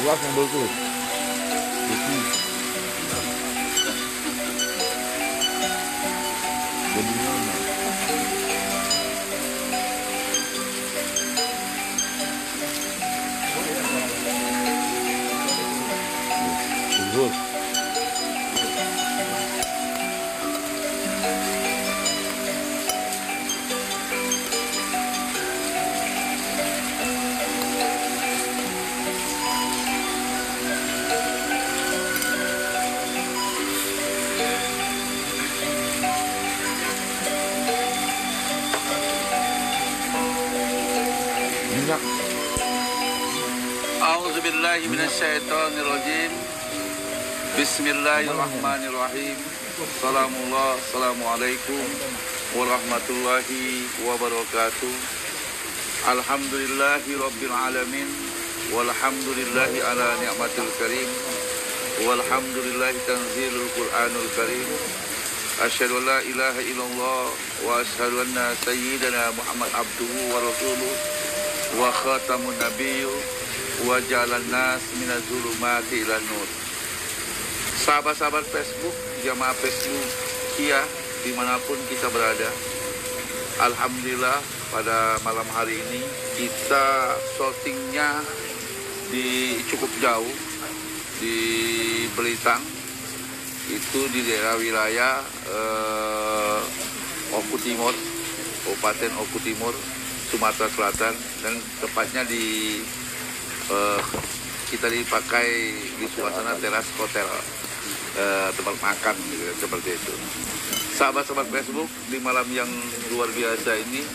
Luas yang bagus. Jadi mana? Bagus. Minyak. A'udzu billahi minasyaitonir rajim. Bismillahirrahmanirrahim. Assalamualaikum warahmatullahi wabarakatuh. Alhamdulillahi rabbil alamin. Walhamdulillahi ala ni'matil karim. Walhamdulillahi tanzilul Qur'anul karim. Asyhadu an la ilaha illallah wa asyhadu anna sayyidana Muhammad abduhu wa rasuluh wa khatamun nabiyyu wa jalan nas minaz zulumati ilan nur. Sahabat-sahabat Facebook, jamaah Facebook Kia dimanapun kita berada, alhamdulillah pada malam hari ini kita syutingnya di cukup jauh di Belitang, itu di daerah wilayah Oku Timur, Kabupaten Oku Timur, Sumatera Selatan, dan tepatnya di kita dipakai di suasana teras hotel, tempat makan gitu, seperti itu. Sahabat-sahabat Facebook, di malam yang luar biasa ini,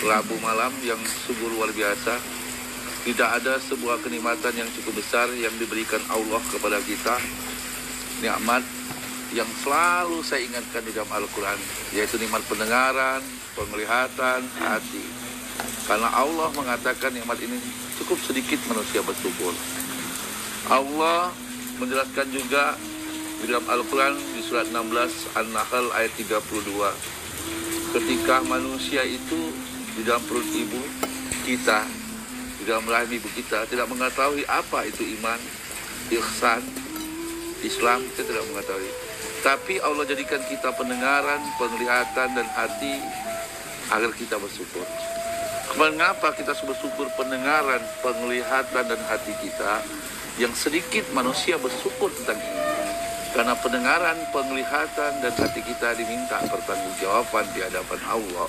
Rabu malam yang sungguh luar biasa, tidak ada sebuah kenikmatan yang cukup besar yang diberikan Allah kepada kita, nikmat yang selalu saya ingatkan di dalam Al-Quran, yaitu nikmat pendengaran, penglihatan, hati. Karena Allah mengatakan nikmat ini cukup sedikit manusia bersyukur. Allah menjelaskan juga di dalam Al-Quran di surat 16 An-Nahl ayat 32, ketika manusia itu di dalam perut ibu kita, di dalam rahim ibu kita, tidak mengetahui apa itu iman, ihsan, Islam, kita tidak mengetahui. Tapi Allah jadikan kita pendengaran, penglihatan, dan hati agar kita bersyukur. Mengapa kita bersyukur pendengaran, penglihatan, dan hati kita yang sedikit manusia bersyukur tentang ini? Karena pendengaran, penglihatan, dan hati kita diminta pertanggungjawaban di hadapan Allah.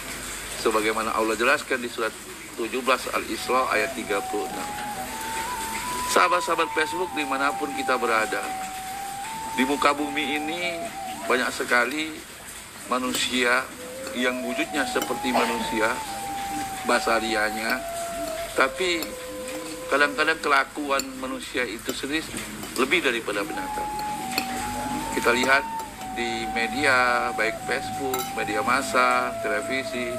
Sebagaimana Allah jelaskan di surat 17 Al-Isra ayat 36. Sahabat-sahabat Facebook dimanapun kita berada, di muka bumi ini banyak sekali manusia yang wujudnya seperti manusia, basarianya, tapi kadang-kadang kelakuan manusia itu sendiri lebih daripada binatang. Kita lihat di media, baik Facebook, media massa, televisi,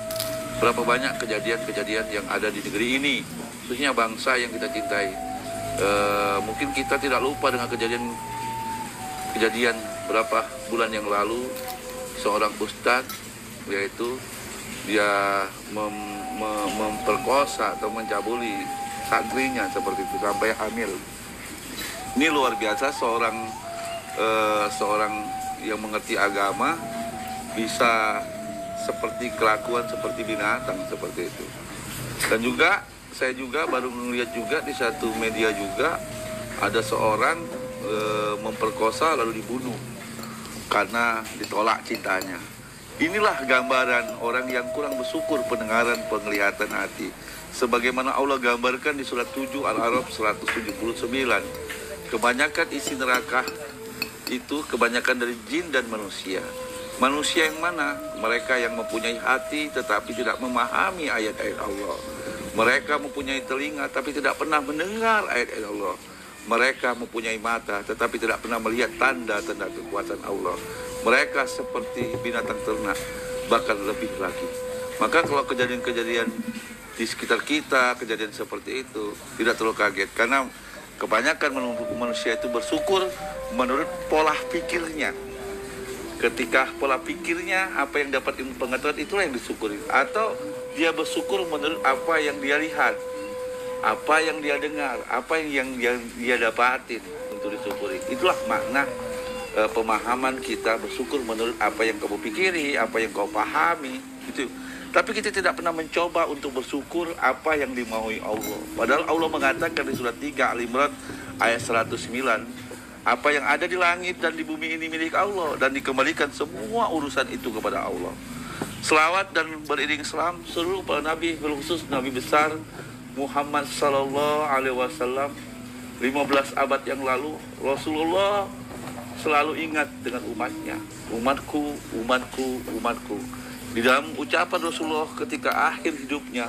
berapa banyak kejadian-kejadian yang ada di negeri ini, khususnya bangsa yang kita cintai. Mungkin kita tidak lupa dengan kejadian berapa bulan yang lalu, seorang ustadz, yaitu dia memperkosa atau mencabuli santrinya seperti itu sampai hamil. Ini luar biasa, seorang yang mengerti agama bisa seperti kelakuan seperti binatang seperti itu. Dan juga saya juga baru melihat juga di satu media juga ada seorang memperkosa lalu dibunuh karena ditolak cintanya. Inilah gambaran orang yang kurang bersyukur pendengaran, penglihatan hati. Sebagaimana Allah gambarkan di surat 7 Al-A'raf 179. Kebanyakan isi neraka itu kebanyakan dari jin dan manusia. Manusia yang mana? Mereka yang mempunyai hati tetapi tidak memahami ayat-ayat Allah. Mereka mempunyai telinga tapi tidak pernah mendengar ayat-ayat Allah. Mereka mempunyai mata tetapi tidak pernah melihat tanda-tanda kekuasaan Allah. Mereka seperti binatang ternak, bahkan lebih lagi. Maka kalau kejadian-kejadian di sekitar kita, kejadian seperti itu, tidak terlalu kaget. Karena kebanyakan manusia itu bersyukur menurut pola pikirnya. Ketika pola pikirnya, apa yang dapat pengetahuan, itulah yang disyukuri. Atau dia bersyukur menurut apa yang dia lihat. apa yang dia dengar, apa yang dia dapatin untuk disyukuri. Itulah makna pemahaman kita bersyukur menurut apa yang kamu pikiri, apa yang kau pahami, gitu. Tapi kita tidak pernah mencoba untuk bersyukur apa yang dimaui Allah. Padahal Allah mengatakan di surat 3 Al-Imran ayat 109, apa yang ada di langit dan di bumi ini milik Allah dan dikembalikan semua urusan itu kepada Allah. Selawat dan beriring salam seluruh para nabi, khusus nabi besar Muhammad sallallahu alaihi wasallam. 15 abad yang lalu Rasulullah selalu ingat dengan umatnya. Umatku, umatku, umatku. Di dalam ucapan Rasulullah ketika akhir hidupnya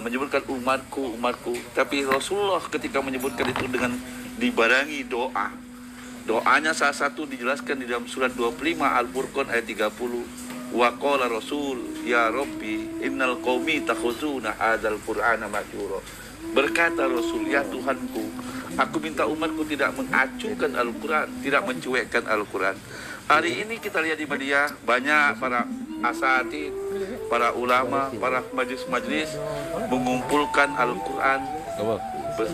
menyebutkan umatku, umatku. Tapi Rasulullah ketika menyebutkan itu dengan dibarengi doa. Doanya salah satu dijelaskan di dalam surat 25 Al-Furqan ayat 30. Wa qala Rasul ya Rabbi innal qaumi takhuzuna hadzal Qur'ana mahjura. Berkata Rasul, ya Tuhanku, aku minta umatku tidak mengacungkan Al-Quran, tidak mencuekkan Al-Quran. Hari ini kita lihat di media banyak para asatidz, para ulama, para majlis-majlis mengumpulkan Al-Quran,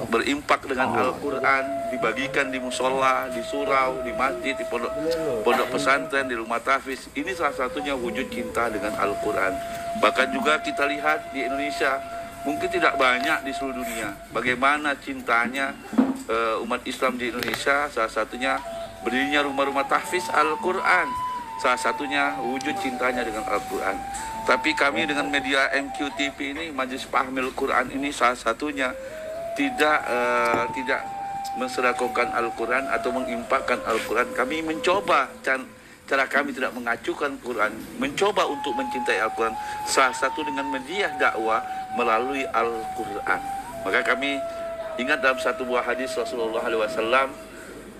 berimpak dengan Al-Quran, dibagikan di musola, di surau, di masjid, di pondok pesantren, di rumah tahfiz. Ini salah satunya wujud cinta dengan Al-Quran. Bahkan juga kita lihat di Indonesia, mungkin tidak banyak di seluruh dunia, bagaimana cintanya umat Islam di Indonesia. Salah satunya berdirinya rumah-rumah tahfiz Al-Quran, salah satunya wujud cintanya dengan Al-Quran. Tapi kami dengan media MQTV ini, Majelis Pahmil Quran ini salah satunya tidak mensedekahkan Al-Quran atau mengimpakkan Al-Quran. Kami mencoba cara kami tidak mengacukan Quran, mencoba untuk mencintai Al-Quran, salah satu dengan media dakwah melalui Al-Quran. Maka kami ingat dalam satu buah hadis Rasulullah SAW,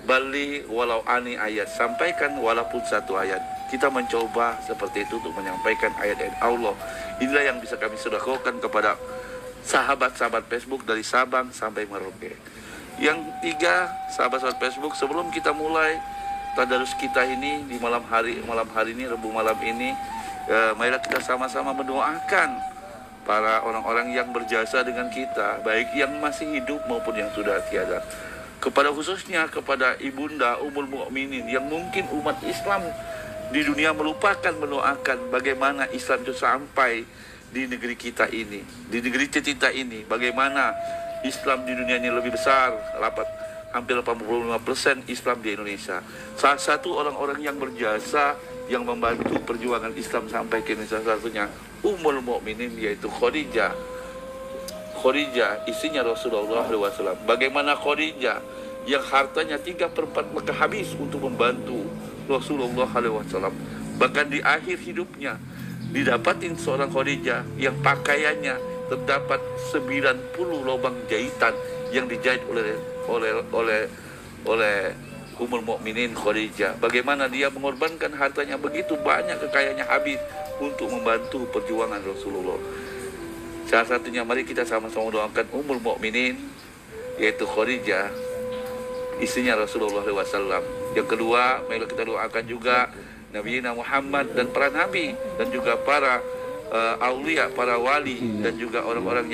bali walau ani ayat, sampaikan walaupun satu ayat. Kita mencoba seperti itu untuk menyampaikan ayat-ayat Allah. Inilah yang bisa kami sedekahkan kepada sahabat-sahabat Facebook dari Sabang sampai Merauke. Yang tiga, sahabat-sahabat Facebook, sebelum kita mulai tadarus kita ini di malam hari ini, Rabu malam ini, marilah kita sama-sama mendoakan para orang-orang yang berjasa dengan kita, baik yang masih hidup maupun yang sudah tiada. Kepada khususnya kepada Ibunda Ummul Mukminin yang mungkin umat Islam di dunia melupakan mendoakan bagaimana Islam itu sampai di negeri kita ini, di negeri tercinta ini, bagaimana Islam di dunia ini lebih besar, hampir 85% Islam di Indonesia. Salah satu orang-orang yang berjasa yang membantu perjuangan Islam sampai ke Indonesia, salah satunya Ummul Mukminin, yaitu Khadijah, istrinya Rasulullah SAW. Bagaimana Khadijah yang hartanya 3/4 Mekah habis untuk membantu Rasulullah SAW. Bahkan di akhir hidupnya didapatin seorang Khadijah yang pakaiannya terdapat 90 lubang jahitan yang dijahit oleh Ummul Mukminin Khadijah. Bagaimana dia mengorbankan hartanya begitu banyak, kekayaannya habis untuk membantu perjuangan Rasulullah. Salah satunya mari kita sama-sama doakan Ummul Mukminin, yaitu Khadijah, istrinya Rasulullah SAW. Yang kedua, mari kita doakan juga Nabi Muhammad dan para nabi dan juga para aulia, para wali, dan juga orang-orang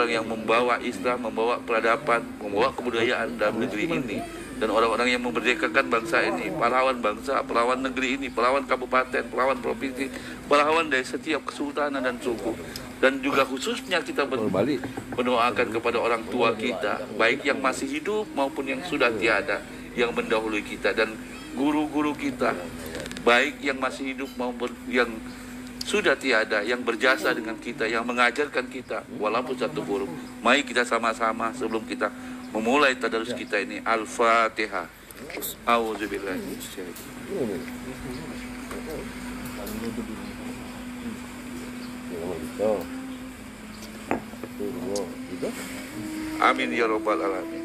yang membawa Islam, membawa peradaban, membawa kebudayaan dalam negeri ini, dan orang-orang yang memerdekakan bangsa ini, pahlawan bangsa, pahlawan negeri ini, pahlawan kabupaten, pahlawan provinsi, pahlawan dari setiap kesultanan dan suku. Dan juga khususnya kita mendoakan kepada orang tua kita, baik yang masih hidup maupun yang sudah tiada, yang mendahului kita, dan guru-guru kita, baik yang masih hidup maupun yang sudah tiada, yang berjasa dengan kita, yang mengajarkan kita walaupun satu huruf. Mari kita sama-sama sebelum kita memulai tadarus kita ini, Al-Fatihah. A'udzubillahi Amin ya Rabbal Alamin.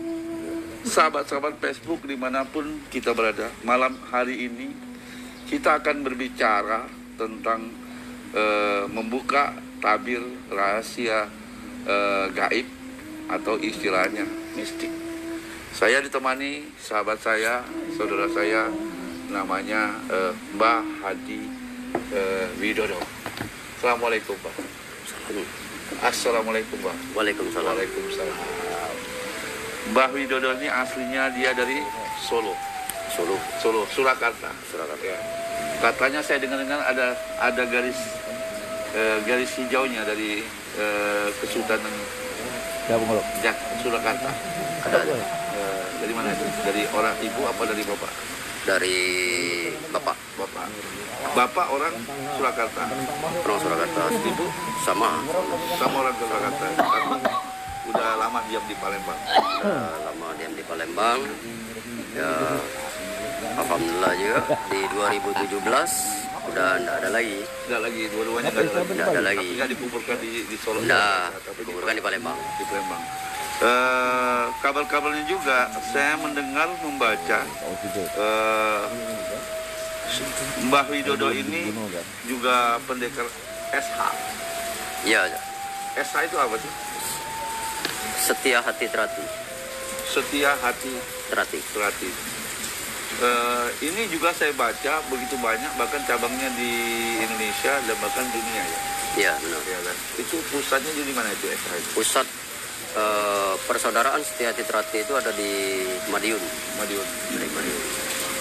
Sahabat-sahabat Facebook dimanapun kita berada, malam hari ini kita akan berbicara tentang membuka tabir rahasia gaib atau istilahnya mistik. Saya ditemani sahabat saya, saudara saya, namanya Mbah Hadi Widodo. Assalamualaikum Pak. Assalamualaikum, Mbah. Waalaikumsalam. Waalaikumsalam. Mbah Widodo ini aslinya dia dari Solo, Surakarta. Ya. Katanya saya dengar-dengar ada garis hijaunya dari Kesultanan Surakarta. Ada. Dari mana itu? Dari orang ibu apa dari bapak? Dari bapak. Bapak orang Surakarta. Orang Surakarta. Ibu Sama orang Surakarta. Tapi udah lama diam di Palembang. lama diam di Palembang. Ya, alhamdulillah juga di 2017 udah enggak ada lagi. Enggak lagi, dua-duanya enggak ada lagi. Enggak ada lagi. Tapi nggak dikuburkan di Solo. Enggak, Tapi dikuburkan di Palembang. di Palembang. Kabar-kabarnya juga saya mendengar membaca Mbah Widodo ini juga pendekar SH. Iya, SH itu apa sih? Setia Hati Trati. Setia Hati Trati. Trati. Ini juga saya baca begitu banyak, bahkan cabangnya di Indonesia dan bahkan dunia ya. Iya, benar. Ya kan? Itu pusatnya di mana itu SH itu? Pusat persaudaraan Setia Hati Trati itu ada di Madiun. Madiun.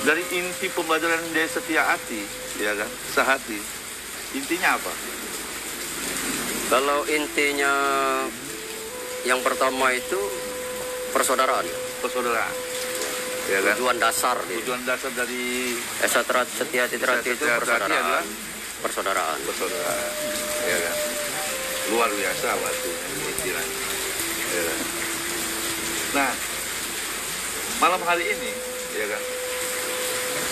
Dari inti pembelajaran dari Setia Hati, ya kan? Sehati. Intinya apa? Kalau intinya yang pertama itu persaudaraan. Persaudaraan. Ya kan? Tujuan dasar gitu. Tujuan dasar dari Setia Hati Trati itu Setia Hati adalah persaudaraan. persaudaraan. Ya kan? Luar biasa waktu istilahnya. Ya kan? Nah, malam hari ini, ya kan?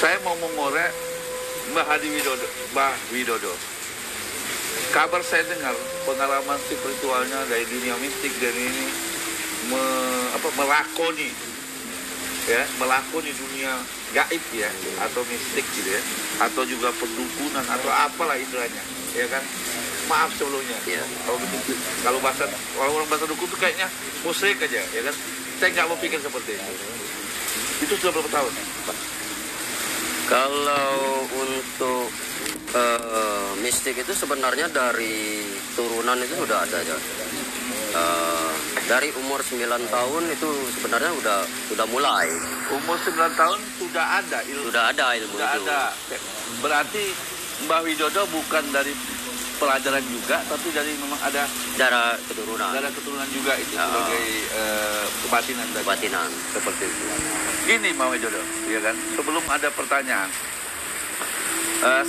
Saya mau mengorek Mbah Widodo. Kabar saya dengar pengalaman spiritualnya dari dunia mistik dan ini melakoni dunia gaib ya, atau mistik gitu ya, atau juga pendukunan atau apalah istilahnya, ya kan? Maaf sebelumnya, Ya. kalau orang bahasa dukun itu kayaknya musyrik aja, ya kan? Saya nggak mau pikir seperti itu. Itu sudah berapa tahun, Pak? Kalau untuk mistik itu sebenarnya dari turunan itu sudah ada ya. Dari umur 9 tahun itu sebenarnya udah mulai. Umur 9 tahun sudah ada ilmu. Sudah ada ilmu Sudah itu. ada. Berarti Mbah Widodo bukan dari pelajaran juga, tapi dari memang ada Darah keturunan. keturunan juga itu Ya. sebagai kebatinan tadi. Kebatinan. Seperti itu. Gini Mbah Widodo, ya kan? Sebelum ada pertanyaan,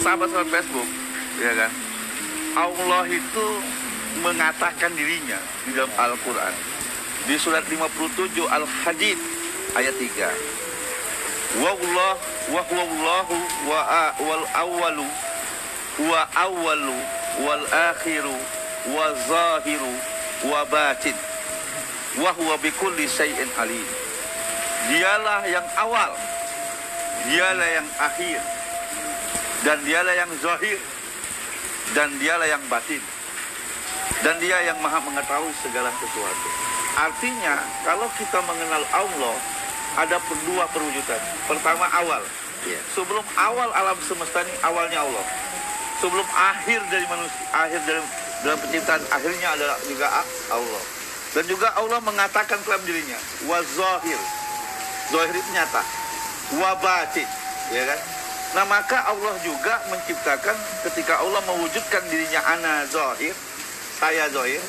sahabat-sahabat Facebook, ya kan? Allah itu mengatakan dirinya di dalam Al-Quran di surat 57 Al-Hadid ayat 3. Wallahu wal awwalu wal akhiru wa zahiru wa batin wa huwa bikulli syai'in alim. Dialah yang awal, dialah yang akhir, dan dialah yang zahir, dan dialah yang batin, dan dia yang maha mengetahui segala sesuatu. Artinya kalau kita mengenal Allah, ada dua perwujudan. Pertama awal. Ya. Sebelum awal alam semesta ini, awalnya Allah. Sebelum akhir dari manusia, akhir dalam penciptaan, akhirnya adalah juga Allah. Dan juga Allah mengatakan dalam dirinya, wa zahir. Zahir itu nyata. Wa batin, ya kan? Nah, maka Allah juga menciptakan ketika Allah mewujudkan dirinya ana zahir, saya zahir,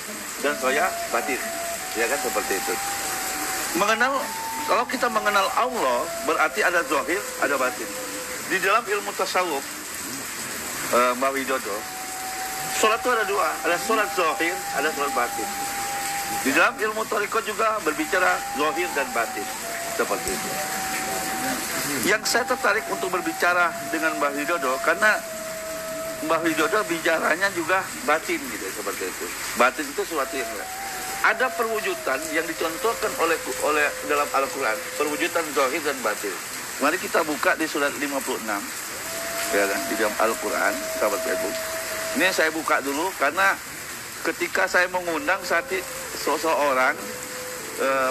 dan saya batin. Ya kan, seperti itu. Kalau kita mengenal Allah, berarti ada zahir, ada batin. Di dalam ilmu tasawuf, Mbah Widodo, sholat itu ada dua, ada sholat zahir, ada sholat batin. Di dalam ilmu thariqah juga berbicara zahir dan batin, seperti itu. Yang saya tertarik untuk berbicara dengan Mbah Widodo karena Mbah Widodo bicaranya juga batin gitu, seperti itu. Batin itu sesuatu yang ada perwujudan yang dicontohkan oleh dalam Al-Quran, perwujudan zahir dan batin. Mari kita buka di surat 56, ya kan, di dalam Al-Quran, sahabat Facebook. Ini saya buka dulu karena ketika saya mengundang seseorang,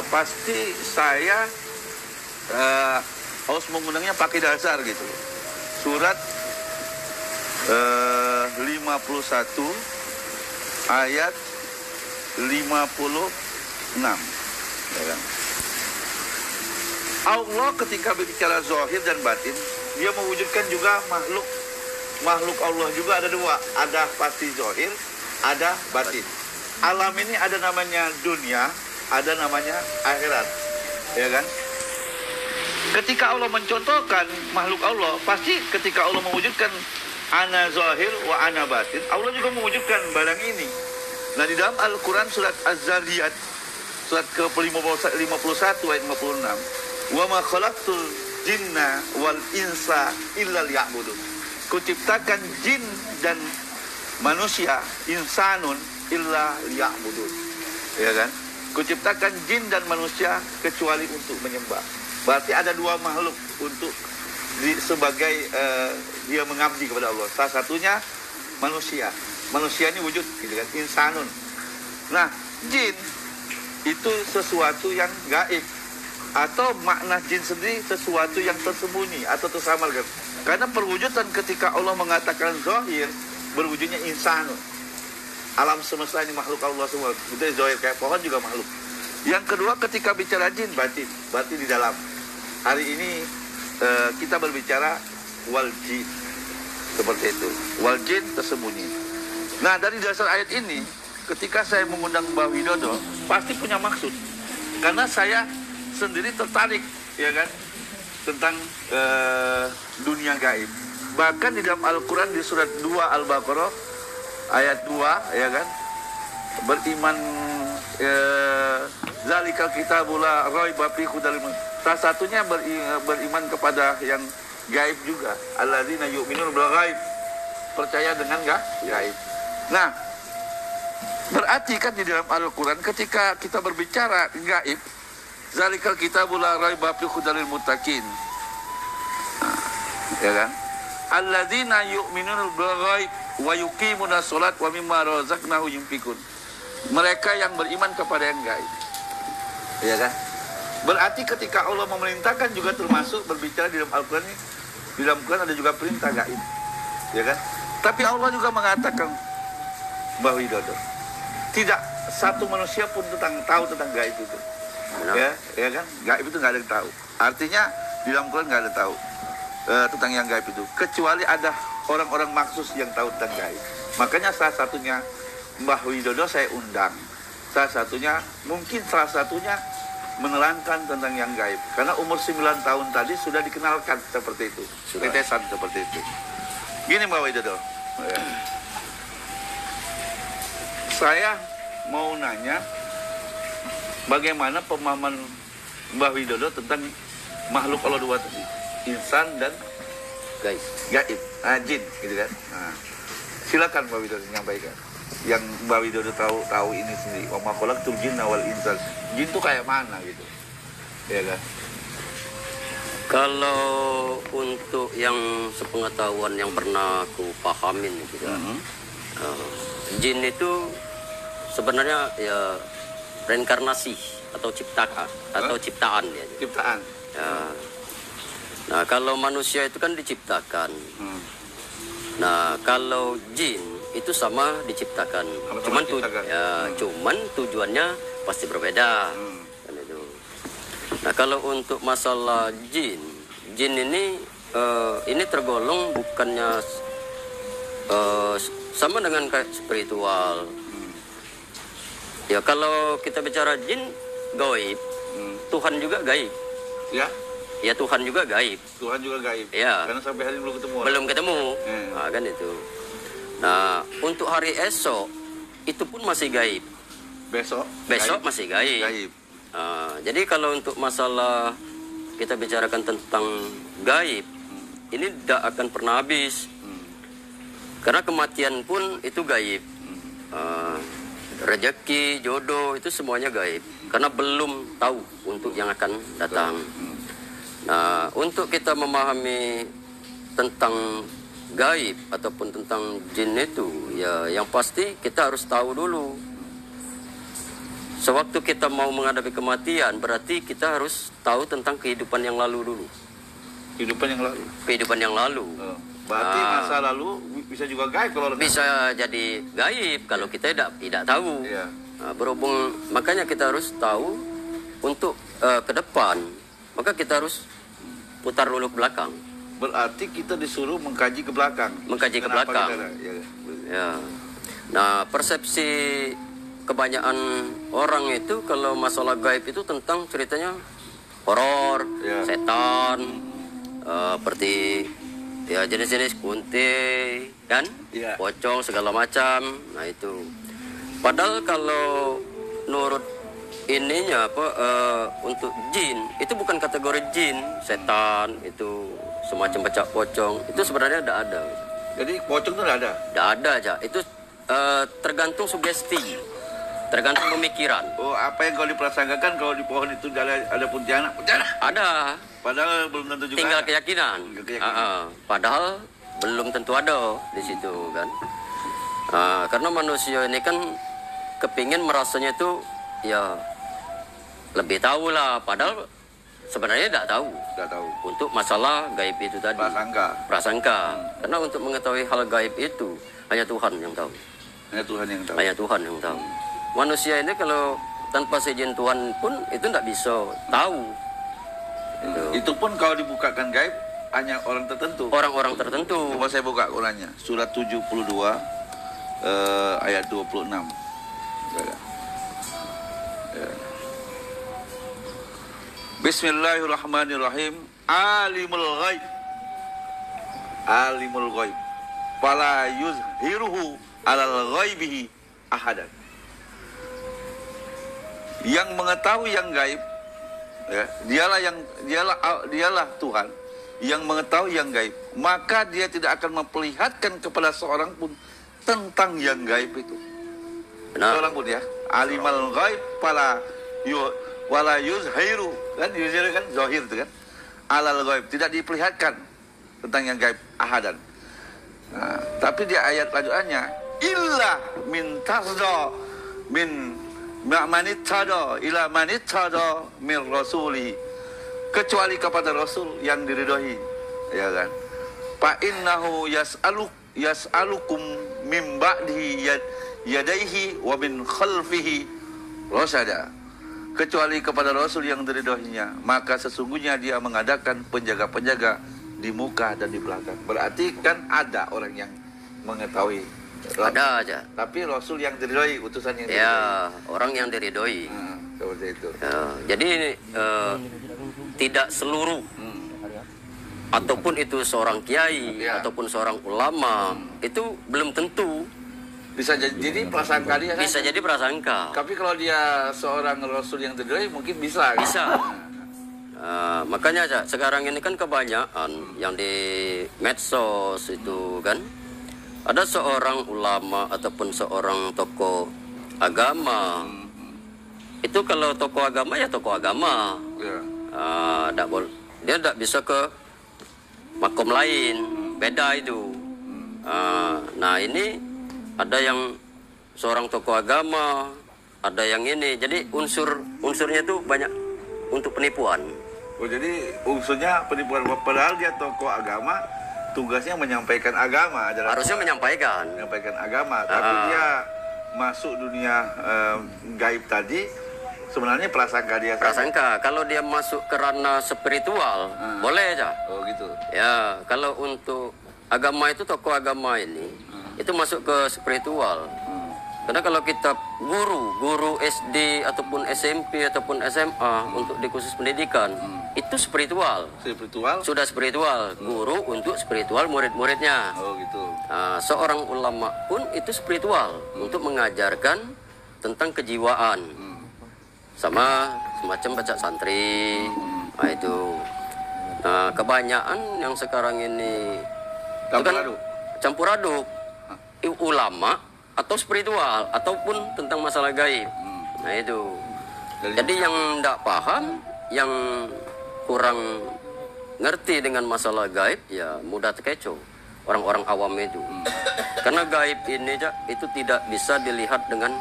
pasti saya harus mengundangnya pakai dasar gitu. Surat 51 ayat 56. Ya kan? Allah ketika berbicara zahir dan batin, dia mewujudkan juga makhluk. Makhluk Allah juga ada dua, ada pasti zahir, ada batin. Alam ini ada namanya dunia, ada namanya akhirat. Ya kan? Ketika Allah mencontohkan makhluk Allah, pasti ketika Allah mewujudkan ana zahir wa ana batin, Allah juga mewujudkan barang ini. Nah, di dalam Al-Quran surat Az-Zariyat, surat ke-51 ayat 56, wa ma khalaqtul jinna wal insa illa liya'budun. Kuciptakan jin dan manusia, insanun illa liya'budun. Ya kan? Kuciptakan jin dan manusia kecuali untuk menyembah. Berarti ada dua makhluk untuk sebagai dia mengabdi kepada Allah. Salah satunya manusia. Manusia ini wujud, gitu kan, insanun. Nah, jin itu sesuatu yang gaib, atau makna jin sendiri sesuatu yang tersembunyi atau tersamar. Karena perwujudan ketika Allah mengatakan zahir, berwujudnya insanun. Alam semesta ini makhluk Allah semua. Itu zahir, kayak pohon juga makhluk. Yang kedua ketika bicara jin, batin. Batin di dalam. Hari ini kita berbicara wal jin. Seperti itu. Wal jin tersembunyi. Nah, dari dasar ayat ini, ketika saya mengundang Mbah Widodo, pasti punya maksud. Karena saya sendiri tertarik, ya kan, tentang dunia gaib. Bahkan di dalam Al-Quran di surat 2 Al-Baqarah, ayat 2, ya kan, beriman, zalikal kitabul la raiba fihi hudal lil muttaqin. Salah satunya beriman kepada yang gaib juga. Alladzina yu'minuna bil ghaib. Percaya dengan gaib. Nah, berarti kan di dalam Al-Quran ketika kita berbicara gaib, zalikal kitabul la raiba fihi hudal lil muttaqin. Ya kan? Alladzina yu'minuna bil ghaib wa yuqimuna sholat wa mimma razaqnahum yunfikun. Mereka yang beriman kepada yang gaib. Ya kan? Berarti ketika Allah memerintahkan juga termasuk berbicara di dalam Al-Quran ini, di dalam Al-Quran ada juga perintah gaib. Ya kan? Tapi Allah juga mengatakan, Mbah Widodo, tidak satu manusia pun tahu tentang gaib itu. Ya kan? Gaib itu nggak ada yang tahu. Artinya di dalam Al-Quran nggak ada yang tahu tentang yang gaib itu, kecuali ada orang-orang maksus yang tahu tentang gaib. Makanya salah satunya Mbah Widodo saya undang. Salah satunya menerangkan tentang yang gaib. Karena umur 9 tahun tadi sudah dikenalkan seperti itu. Tetesan seperti itu. Gini Mbah Widodo. Saya mau nanya bagaimana pemahaman Mbah Widodo tentang makhluk Allah dua tadi. Insan dan gaib. Jin, gitu kan. Nah, silakan Mbah Widodo menyampaikan. Yang Mbah Widodo tahu ini sendiri. Wa ma khalaqtul jinna wal insan. Jin itu kayak mana gitu. Ya kan? Kalau untuk yang sepengetahuan yang pernah aku pahamin gitu kan. Jin itu sebenarnya ya reinkarnasi atau ciptaan ya. Ciptaan. Ya. Nah, kalau manusia itu kan diciptakan. Nah, kalau jin itu sama diciptakan. Cuman tujuannya pasti berbeda. Kan itu. Nah, kalau untuk masalah jin ini tergolong bukannya sama dengan kayak spiritual. Ya, kalau kita bicara jin gaib, Tuhan juga gaib. Ya. Ya, Tuhan juga gaib. Tuhan juga gaib. Ya. Karena sampai hari ini belum ketemu. Belum ketemu. Nah, kan itu. Nah, untuk hari esok itu pun masih gaib. Besok gaib. Masih gaib. Jadi kalau untuk masalah kita bicarakan tentang gaib, ini tidak akan pernah habis. Karena kematian pun itu gaib. Rezeki, jodoh itu semuanya gaib. Karena belum tahu untuk yang akan datang. Nah, untuk kita memahami tentang gaib ataupun tentang jin itu, ya yang pasti kita harus tahu dulu. Sewaktu kita mau menghadapi kematian, berarti kita harus tahu tentang kehidupan yang lalu dulu. Kehidupan yang lalu. Berarti masa lalu bisa juga gaib kalau bisa jadi gaib kalau kita tidak tahu. Iya. Nah, berhubung makanya kita harus tahu untuk ke depan, maka kita harus putar dulu ke belakang. Berarti kita disuruh mengkaji ke belakang. Mengkaji ke Kenapa belakang. kita ada? Ya. Ya. Nah, persepsi kebanyakan orang itu kalau masalah gaib itu tentang ceritanya horor, Ya. setan, seperti ya jenis-jenis kunti, kan, Ya. pocong segala macam. Nah itu. Padahal kalau menurut ininya apa untuk jin itu bukan kategori jin, setan itu semacam bacak pocong itu sebenarnya tidak ada. Jadi pocong itu ada. Tidak ada aja. Itu tergantung sugesti, tergantung pemikiran. Oh, apa yang kau diprasangkakan kalau di pohon itu ada kuntilanak? Kuntilanak. Ada, Padahal belum tentu juga. tinggal ada. keyakinan. Tinggal keyakinan. Padahal belum tentu ada di situ kan. Karena manusia ini kan kepingin merasanya itu ya lebih tahu lah. Padahal sebenarnya tidak tahu. Tidak tahu. Untuk masalah gaib itu tadi. Prasangka. Karena untuk mengetahui hal gaib itu hanya Tuhan yang tahu. Hanya Tuhan yang tahu. Hanya Tuhan yang tahu. Manusia ini kalau tanpa seizin Tuhan pun itu tidak bisa tahu. Itu pun kalau dibukakan gaib hanya orang tertentu. Orang-orang tertentu. Coba saya buka Qurannya. Surat 72 ayat 26. Ya. Bismillahirrahmanirrahim. Alimul ghaib. Alimul ghaib. Fala yuzhiruhu alal ghaibihi ahadan. Yang mengetahui yang gaib, ya, dialah Tuhan yang mengetahui yang gaib. Maka dia tidak akan memperlihatkan kepada seorang pun tentang yang gaib itu. Benar. Seorang pun ya. Alimal ghaib wala yuzhiru, kan yuzhiru kan zahir itu kan. Alal ghaib, tidak diperlihatkan tentang yang gaib ahadan. Nah, tapi di ayat lanjutannya illa min tarda min manitada ila manitada min rasuli, kecuali kepada rasul yang diridhoi, ya kan. Fa innahu yas'alukum min ba'dihi yadaihi wa min khalfihi rasada, kecuali kepada rasul yang diridhoinya, maka sesungguhnya dia mengadakan penjaga-penjaga di muka dan di belakang. Berarti kan ada orang yang mengetahui. Ada aja. Tapi rasul yang diridhoi, utusan yang diridhoi. Ya, orang yang diridhoi. Seperti itu. Ya, jadi tidak seluruh ataupun itu seorang kiai Ya. ataupun seorang ulama itu belum tentu Bisa jadi prasangka dia kan? bisa jadi prasangka. Tapi kalau dia seorang rasul yang diridhoi mungkin bisa. Kan? Bisa. Makanya aja sekarang ini kan kebanyakan yang di medsos itu kan ada seorang ulama ataupun seorang tokoh agama. Itu kalau tokoh agama ya tokoh agama. Ya. Dia tidak bisa ke makom lain, beda itu. Nah ini ada yang seorang tokoh agama, ada yang ini. Jadi unsurnya itu banyak untuk penipuan. Oh, jadi unsurnya penipuan, padahal dia tokoh agama, tugasnya menyampaikan agama, Harusnya menyampaikan. agama, tapi dia masuk dunia gaib tadi, sebenarnya prasangka dia. Prasangka, kalau dia masuk ke ranah spiritual, boleh aja. Oh gitu. Ya, kalau untuk agama itu tokoh agama ini, itu masuk ke spiritual. Karena kalau kita guru SD ataupun SMP ataupun SMA untuk di khusus pendidikan, itu spiritual. Spiritual? Sudah spiritual, guru untuk spiritual murid-muridnya. Oh gitu. Seorang ulama pun itu spiritual untuk mengajarkan tentang kejiwaan. Sama semacam baca santri. Nah itu. Kebanyakan yang sekarang ini Campur aduk. Campur aduk. Ulama atau spiritual ataupun tentang masalah gaib. Nah itu. Jadi yang tidak paham, yang kurang ngerti dengan masalah gaib ya mudah terkecoh orang-orang awam itu. Karena gaib ini itu tidak bisa dilihat dengan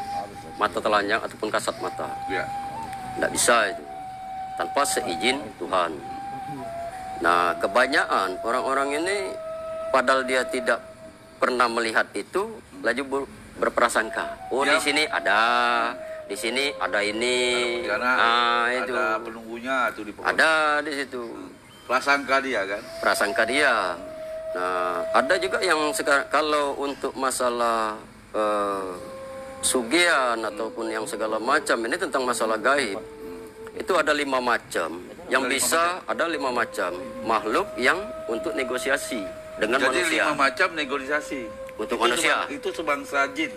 mata telanjang ataupun kasat mata. Ya. Tidak bisa itu tanpa seizin Tuhan. Nah kebanyakan orang-orang ini padahal dia tidak pernah melihat itu, laju berprasangka. Oh Ya. di sini ada di sini ada ini. Itu. Ada penunggunya tuh di pokok. Ada di situ. Prasangka dia kan? Prasangka dia. Nah, ada juga yang sekarang kalau untuk masalah sugihan ataupun yang segala macam ini tentang masalah gaib. Itu ada 5 macam. Yang bisa ada 5 macam makhluk yang untuk negosiasi dengan manusia. Jadi 5 macam negosiasi untuk itu manusia. Itu sebangsa jin.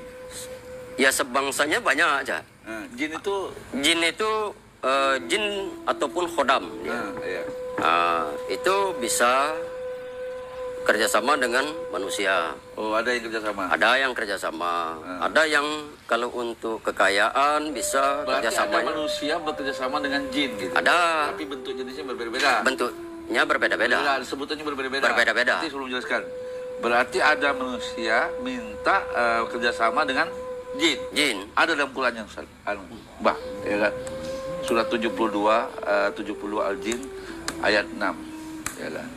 Ya sebangsanya banyak aja. Jin itu jin ataupun khodam. Iya. Itu bisa kerjasama dengan manusia. Oh, ada yang kerjasama. Ada yang kerjasama. Ada yang kalau untuk kekayaan bisa kerjasama. Ada manusia bekerjasama dengan jin gitu. Ada. Tapi bentuk jenisnya berbeda-beda. Bentuknya berbeda-beda. Sebutannya berbeda-beda. Berbeda-beda. Nanti sebelum jelaskan. Berarti ada manusia minta kerjasama dengan jin. Jin. Ada dalam Quran yang Mbah, ya kan? Surat 72 Al-Jin ayat 6, ya kan?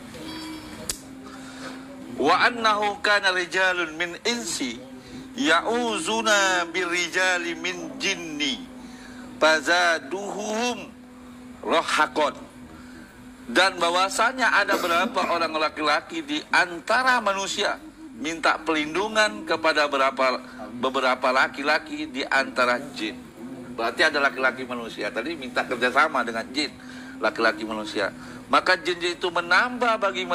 Wa annahu kana rijalun min insi ya'uzuna birrijali min jinni fazaduhum rahaqan. Dan bahwasanya ada beberapa orang laki-laki di antara manusia minta pelindungan kepada beberapa laki-laki di antara jin. Berarti ada laki-laki manusia tadi minta kerjasama dengan jin, laki-laki manusia. Maka jin itu menambah bagi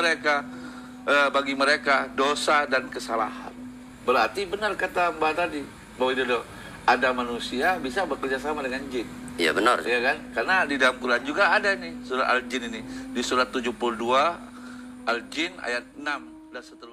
mereka dosa dan kesalahan. Berarti benar kata Mbak tadi bahwa itu ada manusia bisa bekerja sama dengan jin. Iya benar. Iya kan? Karena di dalam Quran juga ada nih surat Al-Jin ini. Di surat 72 Al-Jin ayat 6 dan seterusnya.